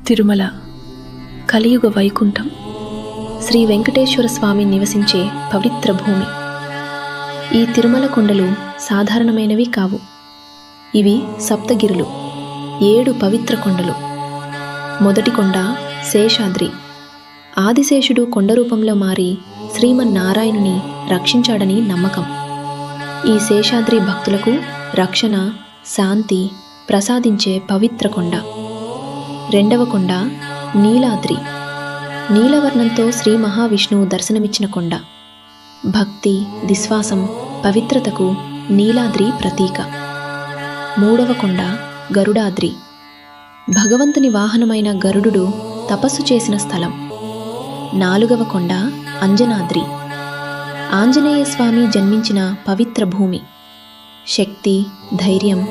తిరుమల కలియుగ వైకుంఠం శ్రీ వెంకటేశ్వర స్వామి నివసించే పవిత్ర భూమి. ఈ తిరుమల కొండలు సాధారణమైనవి కావు. ఇవి సప్తగిరులు, 7 పవిత్ర కొండలు. మొదటి కొండ శేషాద్రి. ఆదిశేషుడు కొండ రూపంలో మారి శ్రీమన్నారాయణుని రక్షించాడని నమ్మకం. ఈ శేషాద్రి భక్తులకు రక్షణ, శాంతి ప్రసాదించే పవిత్ర కొండ. రెండవ కొండ నీలాద్రి. నీలవర్ణంతో శ్రీ మహావిష్ణువు దర్శనమిచ్చిన కొండ. భక్తి, విశ్వాసం, పవిత్రతకు నీలాద్రి ప్రతీక. మూడవ కొండ గరుడాద్రి. భగవంతుని వాహనమైన గరుడు తపస్సు చేసిన స్థలం. నాలుగవ కొండ అంజనాద్రి. ఆంజనేయ స్వామి జన్మించిన పవిత్ర భూమి. శక్తి, ధైర్యం,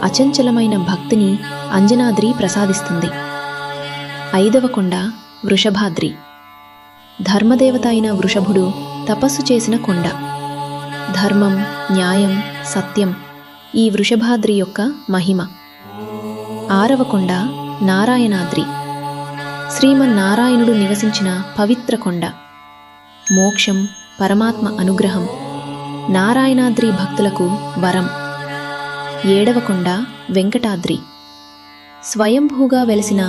అచంచలమైన భక్తిని అంజనాద్రి ప్రసాదిస్తుంది. ఐదవ కొండ వృషభాద్రి. ధర్మదేవత అయిన వృషభుడు తపస్సు చేసిన కొండ. ధర్మం, న్యాయం, సత్యం ఈ వృషభాద్రి యొక్క మహిమ. ఆరవ కొండ నారాయణాద్రి. శ్రీమన్నారాయణుడు నివసించిన పవిత్ర కొండ. మోక్షం, పరమాత్మ అనుగ్రహం. నారాయణాద్రి భక్తులకు వరం. ఏడవ కొండ వెంకటాద్రి. స్వయంభూగా వెలిసిన